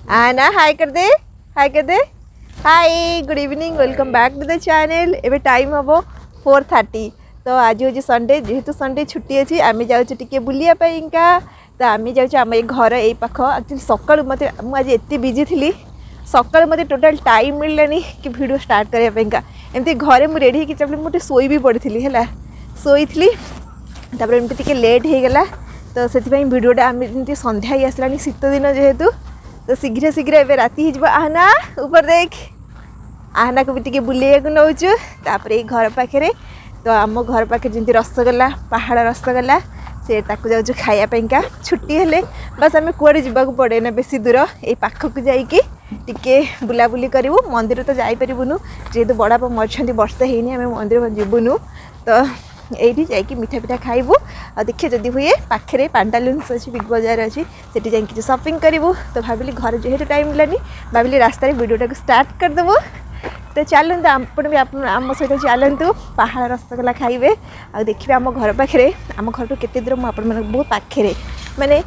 आना हाय कर दे, हाय कर दे। Hi good evening, welcome back to the channel. एबे टाइम हम 4:30। तो आज हूँ संडे, जेहेतु संडे छुट्टी अच्छी आम जाए बुलापाई तो आम जाम घर यही पाख। एक्चुअली सका मत मुझे एत बिजी थी सका मत टोटाल टाइम मिललानी कि वीडियो स्टार्ट करने एमती घरे मुझे रेडी होकर मुझे शोई भी पड़ी है शोई एमती लेट हो गला तो से भिडटा आम सन्ध्या ही आसला शीत दिन जेहेतु तो शीघ्र शीघ्र एवं राति हो आहना ऊपर देख आहना को भी टी बुलेक नौचु तापर घर पाखे तो आम घर पाखे जमी रसगोला पहाड़ रसगोला से जाऊँ खायापा छुट्टी हेले बस आम कुआड़े जावाक पड़े ना बेसी दूर ये पाखक जाइए टिके बुलाबुली करूँ मंदिर तो जापरूनु जेहेतु बड़ापा मरछंती वर्षा होनी आम मंदिर जीवुनु तो ये जाकि मिठा पिठा खाइबू आ देखिए जदि हुए पाखे पांटालुन्स अच्छी बिग बजार अच्छी से जाकि शॉपिंग करूँ तो भाविली घर जेहेतु टाइम मिलानी भाविली रास्तार वीडियोटा को स्टार्ट करदेबू तो चलते आपण भी आम सहित चलतु पहाड़ रसगोला खाइबे आ देखिए आम घर पाखे आम घर तो केते दूर मुझे बहुत पाखे माने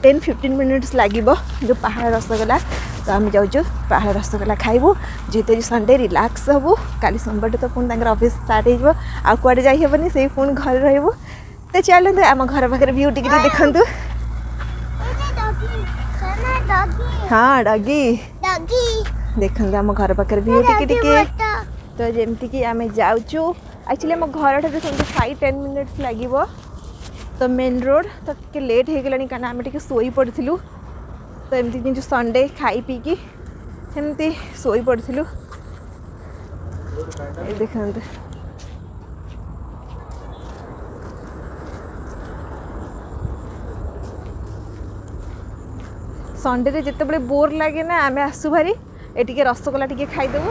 10-15 मिनिट्स लगे जो पहाड़ रसगोला तो आम जाऊँ पहाड़ रसगोला खाइबू जेहेतु संडे रिलैक्स हबू काली सोमवार तो पुणी ऑफिस स्टार्ट हो कुआडे जाइबनी से पुणी घर रही तो चलते आम घर पाखे व्यू टिके देखु। हाँ डगी देखते आम घर पाखे व्यू टिके तो जमती कि आम जाऊँ एक्चुअली आम घर ठार 5-10 मिनिट्स लगे तो मेन रोड तो टे लेट हो गलानी कहीं आम टे शोई पड़ू तो एमती जो संडे खाई पीकी एमती शोई पड़ू देखते संडे जिते बड़े बोर लगे ना आम आसू भारी ये रसगोला टी खाईदेबू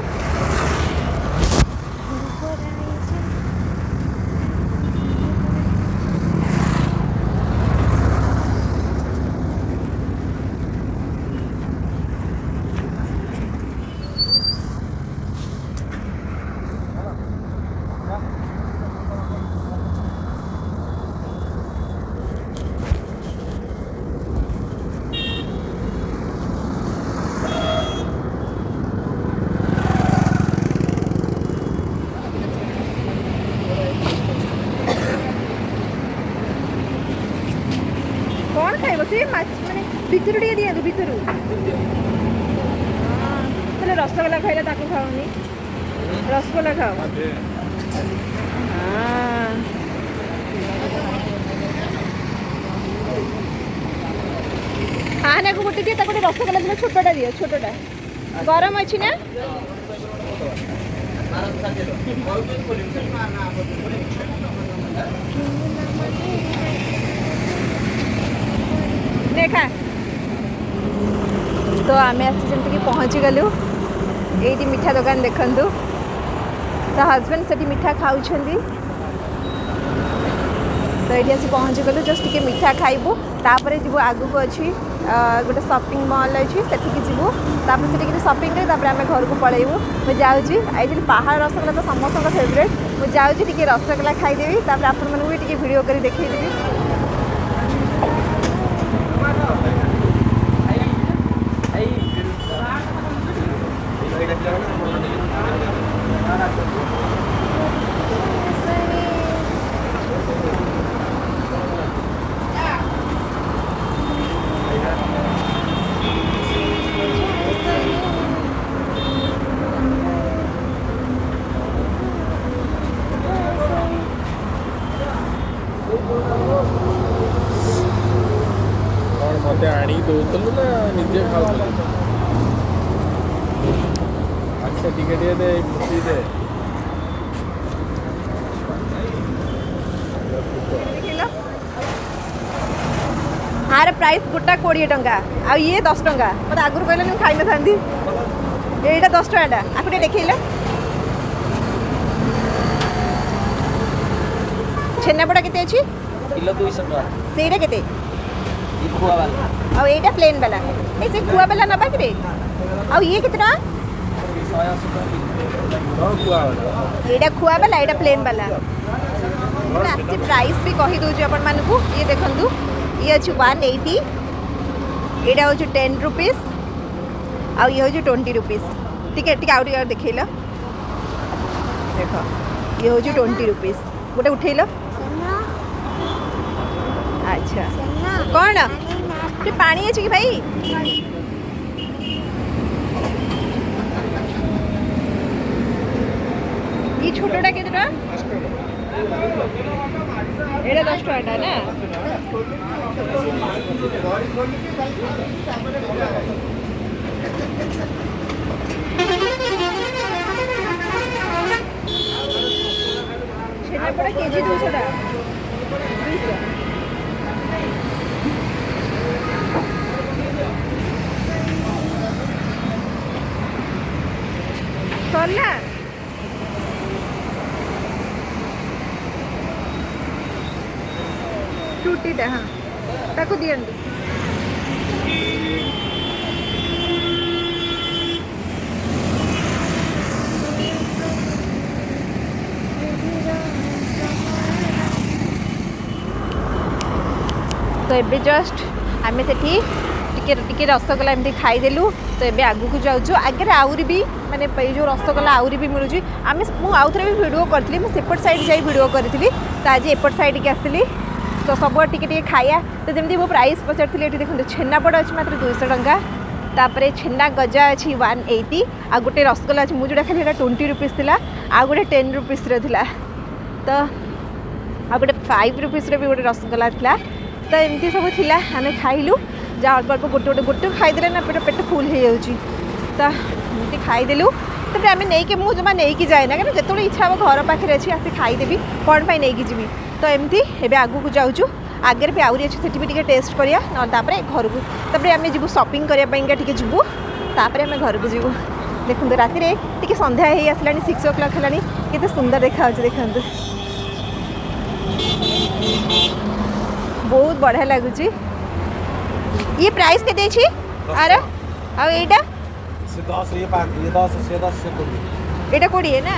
कौन खाइब से माने भितर टे दिया भितर हाँ रसगोला खाइला ताको खाओनी रसगोला खाओ हाँ आना को गोटे दिए गोटे रसगोला दिए छोटा दिए छोटा गरम अच्छी ना देखा तो आम आसी पहुँची गलु ये मिठा दुकान देखु तो हजबैंड से मिठा खाऊँ तो ये आसी पहुँची गलु जस्ट टी मिठा खाइबू तापर जीव आगू को अच्छी गोटे शॉपिंग मॉल अच्छी से जीवु तापर से शॉपिंग कर आम घर को पलैबू मुझे एक्चुअली पहाड़ रसगोला तो समस्त फेवरेट मुझे जाऊँगी रसगोला खाईदेवी तापर आपण भी टी वीडियो कर देखदेवी। मत आनी दौलु ना निजे खाऊ अच्छा टिके दे खुशी दे हार प्राइस गोटा 20 टंका आ ये 10 टंका मत आगुरी कहले मुझे खाई न था ये 10 टंका आपको देखल छेनापोड़ा केते अच्छी किलो 200 टका सेटा केते ई खुआ वाला आ एटा प्लेन वाला ए से खुआ वाला नबा के आ ये कितना 180 टका खुआ वाला एटा खुआ वाला एटा प्लेन वाला आसी प्राइस भी कही दूँ आपण मानकू ये देखंतु ये अच्छी 180 एटा हूँ 10 रुपीज आउ ये हूँ 20 रुपीज टिके टिके आउ देखल देख ये हूँ 20 रुपीज गोटे उठेल अच्छा कौन ये पानी अच्छे कि भाई ये छोटा के ये 10 टका ना छेनापोड़ा केजी 200 टका सरला फ्रूटीटा हाँ ताको दियंतु तो एबे जस्ट आम से टिके रसगोला एमती खाईदेलु तो एबे आगु को जाऊँ आगे आहरी भी माने जो रसगोला आहरी भी मिलूँ आम मुझे भी भिड करी सेपट साइड जा भिड करी तो आज एपट साइड की आसली तो सब टिके खाया तो जमी मो प्राइस पचारि ये देखते छेनापोड़ अच्छी मात्र 200 टंका तापर छेना गजा अच्छी 180 आ गोटे रसगोला अच्छी मुझे खाली 20 रुपीज थी आ गोटे 10 रुपीज तो आ गोटे 5 रुपीज भी गोटे रसगोला था तो एमती सब थिला आम खाइलु जहाँ अल्प अल्प गोटे गोटे खाईदे ना पेट फुल हो तो एमती खाईदेलु तापर आम नहीं मुझे जमा नहीं जाए ना कहीं जो इच्छा हम घर पाखे अच्छी आसी खाईदेवी कौन पाई नहीं जी तो एमती एबे आगू को जाऊँ आगे भी आहरी अच्छी सेठी भी टेस्ट करिया ना घर को तापर आम जीवु शॉपिंग करने जीवु तापर आम घर को जीवु देखते राति टे संध्या हो आसला 6 o'clock है केते सुंदर देखा देखते बहुत बढ़िया लगुच ये प्राइस के आर आईटा ये 20 ना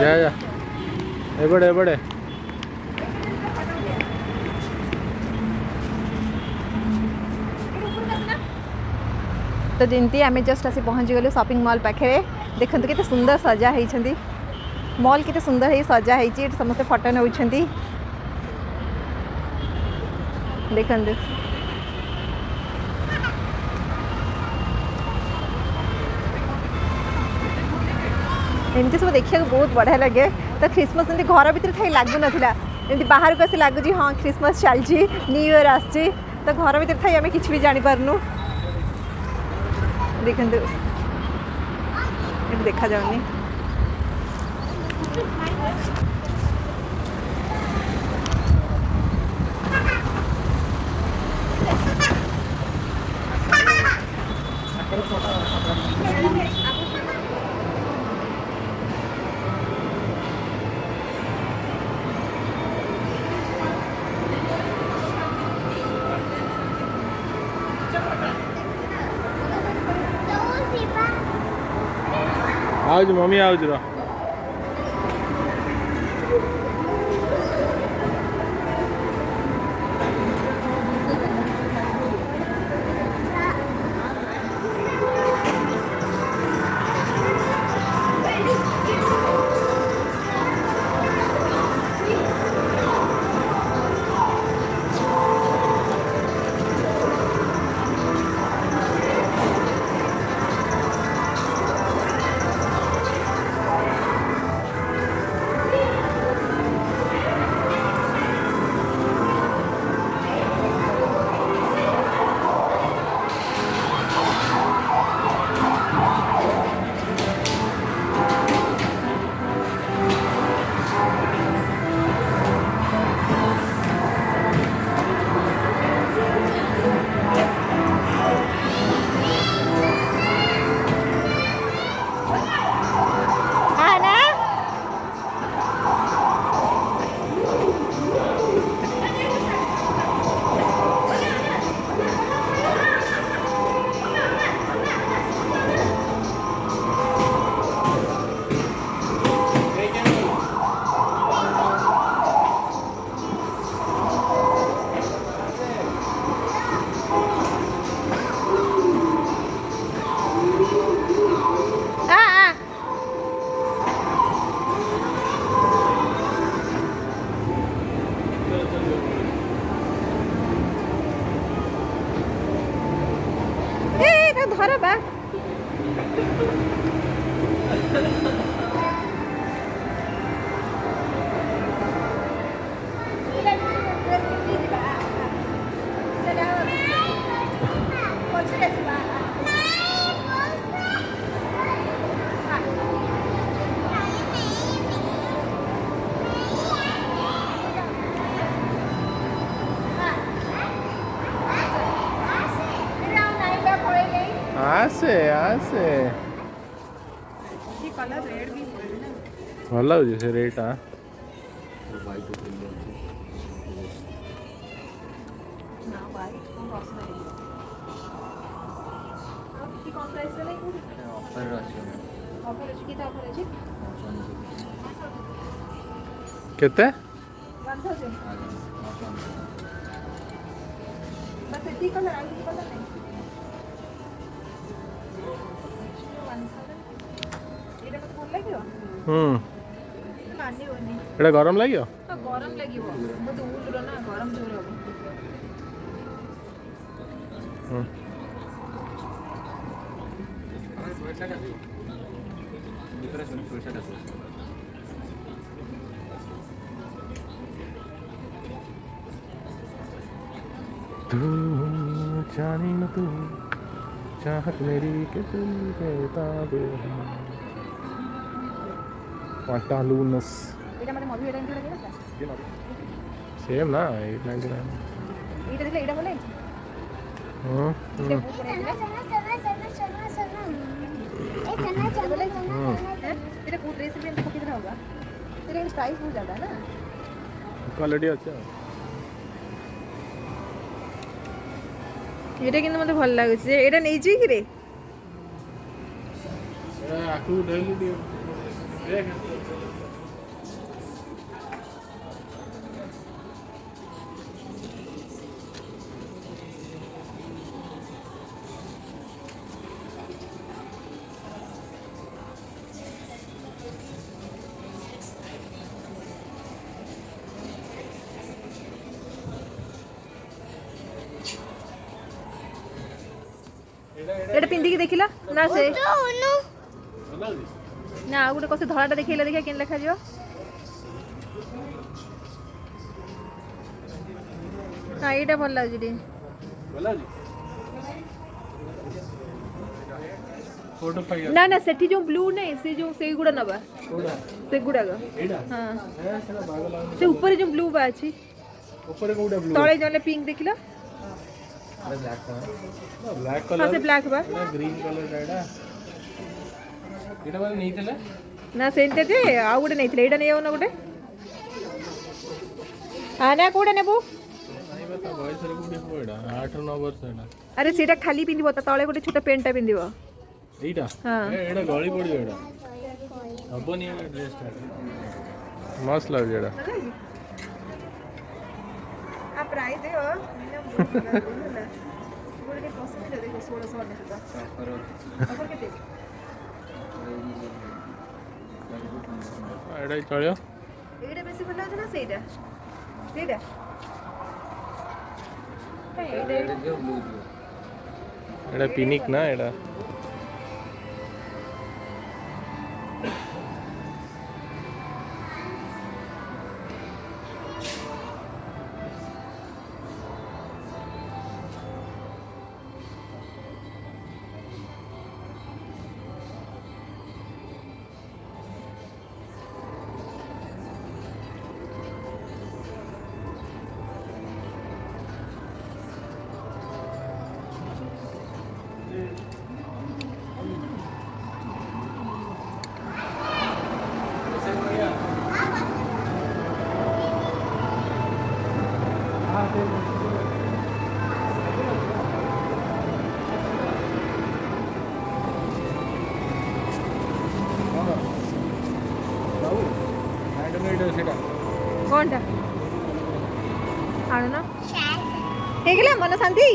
जा जा एबड़े एबड़े तो जमती आम जस्ट आसी पहुँची गलु शॉपिंग मॉल पाखे देखते केते सुंदर सजा होती मॉल केते सुंदर है सजा होती समस्त फोटो नौ देखते एमती सब देखा बहुत बढ़िया लगे तो क्रिसमस एमती घर भर थी लगु नाला एमती बाहर को आसी लगुच हाँ क्रिसमस चलती न्यू ईयर आसी तो घर भर थी आम कि भी जापारनु देखते देखा जाऊनी आज मम्मी आज रहा ଧର ବା ଆସେ ଆସେ କଲର ରେଡ୍ ବି ଭଲ ଲାଗୁଛି ସେ ରେଟ୍ଟା ନା ଭାଇ କଣ ଅସନା ହେଇଯିବ ଆଉ କି କମ ପ୍ରାଇସ୍ ରେ ନାହିଁ ଅଫର୍ ଅଛି ଅଫର ଅଛି କେତେ ଅଫର ଅଛି କେତେ 1000 बस इतनी कलर आगे की कलर नहीं 1000 ଏଇଟା ମତେ ଭଲ ଲାଗିବ ମାନିବନି ଏଇଟା ଗରମ ଲାଗିବ ତ ଗରମ ଲାଗିବ ବହୁତ ଉଲର ନା ଗରମ ଜୋର ହବ तू जानी न तू चाहत मेरी के तू बेताब पांटालूनस ଏଇଟା ମତେ ମଭି ଏଇଟା ଏମିତି ଲାଗିଲା सेम ना 899 ଏଇଟା ଦେଖିଲେ ଏଇଟା ଭଲ ଲାଗିଛି ଏଇଟା ବହୁତ ବଢିଆ ହେଇଥିଲା ଏଇଟା କୋଉ ଡ୍ରେସ୍ ବି ଏମିତି ପକେଇଦେଲେ ହବା ଏଇଟା ପ୍ରାଇସ୍ ବହୁତ ज़्यादा है ना क्वालिटी अच्छा ଏଇଟା କିନ୍ତୁ ମତେ ଭଲ ଲାଗୁଛି ଏଇଟା ନେଇଛି କି ରେ आकू डेली देख ଏଇଟା ପିନ୍ଧିକି ଦେଖିଲା ନା ସେ ନା ଆଉ ଗୋଟେ କସ ଧଳାଟା ଦେଖେଇଲା ଦେଖିଆ କେନ୍ ଲେଖାଯିବ ହଁ ଏଇଟା ଭଲ ଲାଗୁଛି ଟିକେ फोटो फाइल ना ना सेठी जो ब्लू नहीं से जो से गुड़ा नबा से गुड़ा का हां से ऊपर जो ब्लू बा अछि ऊपर कोडा ब्लू तळे जले पिंक देखिला ब्लैक हां कलर से ब्लैक बा ग्रीन कलर एडा एटा वाला नहीं थला ना सेंते जे आ गुडे नहीं थले एडा नहीं हो ना गुडे आना कोडे नेबो नहीं बता बॉयज रे कोडे कोडा 8 9 वर्ष एडा अरे सेटा खाली पिंदिबो त तळे गुडे छोटा पेंटा पिंदिबो एटा हां एडा गळी पड़ी एडा हबनी एडा ड्रेस टा मस्त लग एडा आ प्राइस दे हो गुडे के पसंद है देखो 1600 देता ऑफर केते एडा चलियो एडा बेसी भला है ना सेटा सेटा एडा एडा पिनिक ना एडा कोनटा आनो ना हेगला मन शांति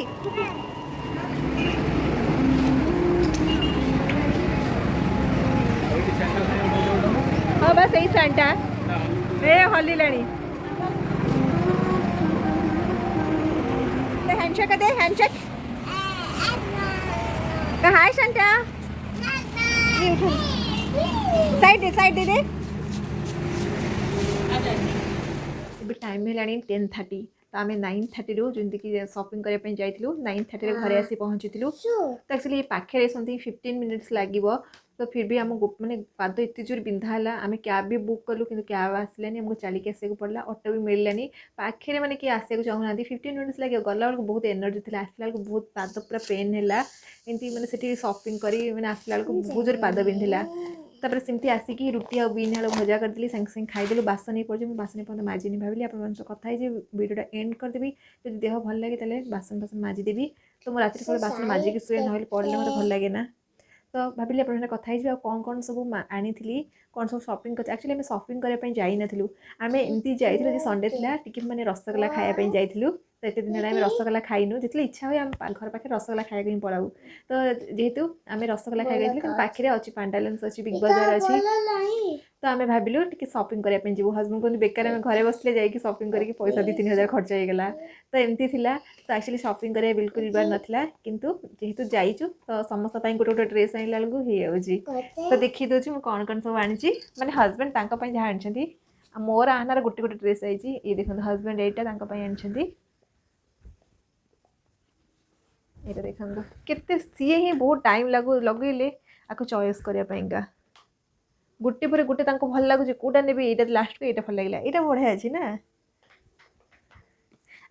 हाँ बस यही सेंटा ए हल्ली लाणी हैंडशेक दे हैंडशेक हाय शांता साइड दे टाइम है 10:30 तो आम 9:30 जमीक सपिंग करने जाइलु 9:30 घरे आसी पहुँची तो एक्चुअली पाखे समथिंग 15 मिनिट्स लगे तो फिर भी आम मैंने पाद एत जोर बिंधा है आम कैब भी बुक कलु कि कैब आसलानी आमको चलिक आसा पड़ा ऑटो भी मिललानी पाखे मैंने किए आसा चाहूना 15 मिनिट्स लगे गला बेलू बहुत एनर्जी थी आसला बेलू बहुत पाद पूरा पेन है एमती मैंने से शॉपिंग करी मैंने आसला बेलू बहुत जोर पाद बिंधिला तापर सेमती आसिकी रुटी आ बीन आलू भजा करदेली सागे सागे खाईदेलु बासन ही पड़े बासन पर्यटन माजिनी भाविली आप कथा भिडियोटा एंड करदेवी जो देह भल लगे तेल बासन बासन माजिदेवी तो मुझे रात सब बासन माजिक शुए ना पड़े मतलब भल लगे ना तो भाविली आप कथा कौन कौन सब आनी कौन सब शॉपिंग कर एक्चुअली आम शॉपिंग करने जाई नथिलु आम एमती जाइलु संडे थिला टिके माने रसगोल्ला खाया जाइलु तो एत दिन आम रसगोल्ला खाइनु जितने इच्छा हुए आम घर पाखे रसगोल्ला खाया ही पड़ाऊ तो जेहेतु आम रसगोल्ला खाई पाखे अच्छी पांडालन्स अच्छी बिग बजार अच्छी तो आम भाविलु टी शॉपिंग करने जीव हजबैंड कहते बेकार आम घरे बसले जाकि शॉपिंग करके पैसा 2-3 हज़ार खर्च होगला तो एमती थिला तो एक्चुअली शॉपिंग करें बिल्कुल बार नाला किंतु जेहेतु जाइचु तो समस्त गोटे गोटे ड्रेस आनला बेलू तो देखी दूसरी कौन कौन सब आनी माने हजबैंड जहाँ आनी मोर आनार गोटे गोटे ड्रेस आई ये देखो हजबैंड यहाँ आनी ये देखो केते सी ही बहुत टाइम लगेले आपको चॉइस करने गोटे पर गोटे भल लगुच कौटा ने लास्ट को ये भल लगे ये बढ़िया अच्छी ना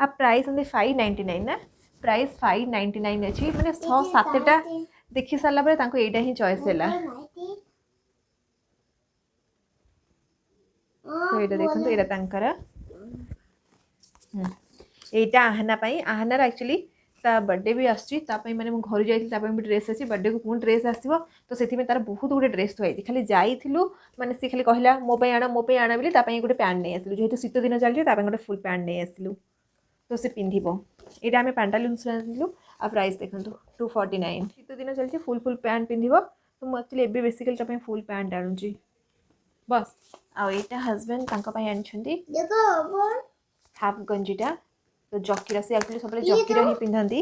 आ प्राइस 599 ना प्राइस 599 अच्छी मैंने 6-7टा देखी सारा पर यहाँ ही चॉइस है तो ये देखो यहाँ आहनार एक्चुअली ता बर्थडे भी आसपाई मैंने घर जाइए भी ड्रेस अच्छी बर्थडे को पुणी ड्रेस आसो तो से तार बहुत गुटे ड्रेस थी खाली जाइलु मैंने सी खाली कहला मो आण बोली गोटे पैंट नहीं आसलु जेहतु शीत दिन चलती गोटे फुल पैंट नहीं आसलु तो से पिंधिबो यहाँ आम पैंटालून्स आनिलु आ प्राइस देखो 249 शीत दिन चलती फुल फुल पैंट पिंधिबो तो मुझे एक्चुअली एबे बेसिकली फुल पैंट आणुची बस आईटा हजबैंड आनी हाफ गंजीटा तो जकीर से एक्चुअली सब जकीर ही पिंधती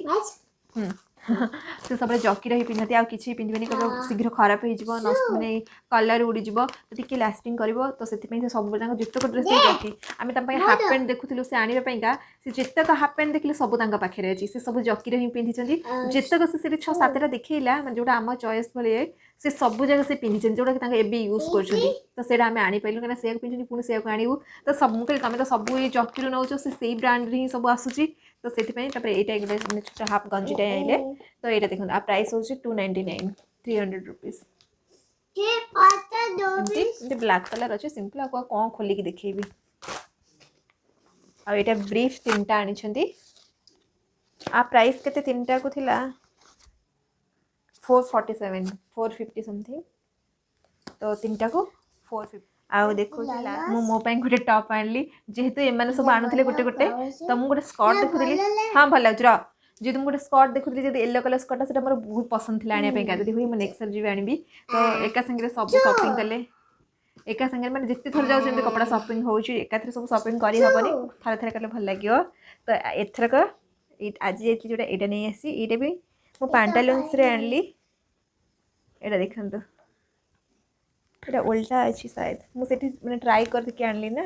से सब जकीर ही पिंधती आ किसी पिंधे शीघ्र खराब हो मैंने कलर उड़ीज तो टी लास्टिंग कर तो से सब जितक ड्रेस देखी आम हाफ पैंट देखुलु से आने से जितक हाफ पैंट देखिले सब पाखे अच्छी से सब जकीर ही पिंधि जितक से 6-7टा देखला जोटा आम चॉइस भाई से सब जगह से पिंधि जोटा कि यूज कर आम आनीपारू कहीं से पिंधि पुणी से आणु तो सब मुझे तुम तो सब ये जकीर नौ से ब्रांड ही सब आसूसी तो से यहाँ छोटा हाफ गंजीटा आइले तो यहाँ देखो आ प्राइस हूँ 299 300 रुपीज ब्लैक कलर अच्छे सिंपल आपको कौन खोलिकी देखेबी आ यहाँ ब्रीफ 3टा आनी आ प्राइस केते 3टा को थिला 447 450 समथिंग तो 3टा को 450 आउ देखो मो गोटे टॉप आनली जेहेतु एम सब आणुले गोटे गोटे तो मुझे गोटे स्कर्ट देखुली हाँ भल लगे जो तुम गोटे स्कर्ट देखुली जो येलो कलर स्कर्टा से मोर बहुत पसंद थी आने जब हुई नेक्स्ट सर जी आनी तो एका संगे सब शॉपिंग कले एका संगे मैंने जिते थर जाऊँ कपड़ा शॉपिंग हो एकाथर सब शॉपिंग करहबनी थरे थरे कले भल लगे तो एथरक आज जाइए जोटा यहाँ नहीं आसी ये भी मो पैंटालून्स आनली यहाँ देखो ये उल्टा अच्छी शायद मुझे मैंने ट्राई करके आनली ना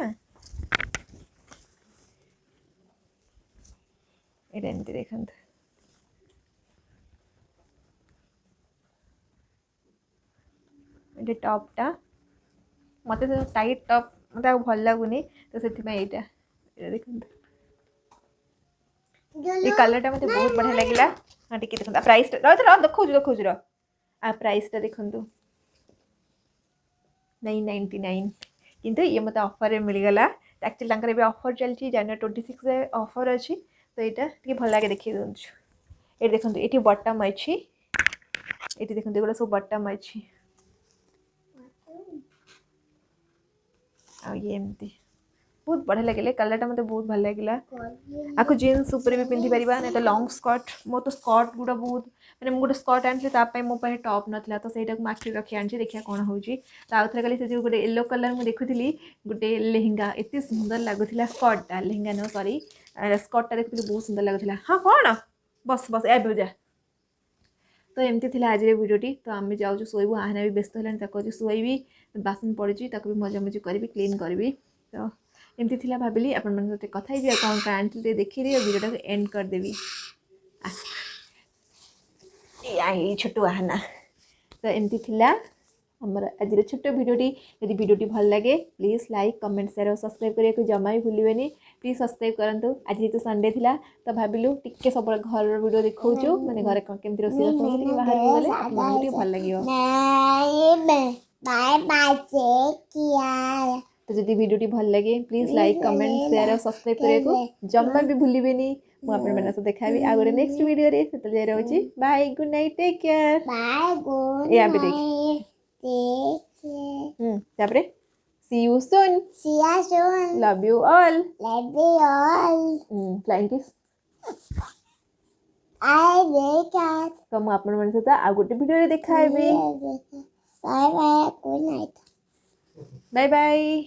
ये एमती देखो ये टॉपटा मत टाइट टॉप मत भल लगुनि तो से यहाँ देखो ये कलरटा मत बहुत बढ़िया लगे हाँ टी देखो प्राइस देखो आ प्राइसटा देखो 999 किंतु ये मत ऑफर में मिलगला एक्चुअली भी ऑफर चलती January 26 ऑफर अच्छी तो यहाँ टी भल लगे देखिए ये देखो ये बटम अच्छी ये देखो गोटे सब बटम अच्छी एमती बहुत बढ़िया लगे कलरटा मत बहुत भल लगे आपको जीन्स ऊपर भी पिंधि पार नहीं तो लॉन्ग स्कर्ट मो तो स्कर्ट गुड़ा बहुत मैंने मुझे गोटे स्कर्ट आनी मो पाखे टॉप नाला तो सहीटा मार्केट रखी आनी देखिए कौन हो आउ थे कल से गोटे येलो कलर मुझे देखुली गोटे लेहेंगा एत सुंदर लगुला स्कर्टा लेहेंगा न सॉरी स्कर्टा देखुली बहुत सुंदर लगुला हाँ कौन बस बस ए जा तो एमती थिला आज वीडियोटी तो आम जाऊँ शोबू आहना भी व्यस्त है शोबी बासन पड़ी भी मजामजी करी क्लीन करी तो एमती थिला भाविली आपण सहित कथा ही कौन क्या आनी देखी वीडियो को एंड करदेवी छोटू आहना तो एमती थिला आमर आज छोट वीडियोटी यदि वीडियोटी भल लगे प्लीज लाइक कमेंट शेयर और सब्सक्राइब करने को जमा भी भूलिए प्लीज सब्सक्राइब करूँ आज जेहतु संडे थिला तो भाविलु टिके सब घर वीडियो देखा मैंने घर केमती रोषेई बाहर गले आपको भल लगे तो जब वीडियोटी भल लगे प्लीज लाइक कमेंट शेयर और सब्सक्राइब करने को जमा भी भूलिए मुझे देखा आ गए नेक्स्ट वीडियो रे से रोचे bye good night take care या पे देख तापरे see you soon love you all flying kiss तो मुझे आपण मन सहित आ गोटे वीडियो रे देखा बे बाय बाय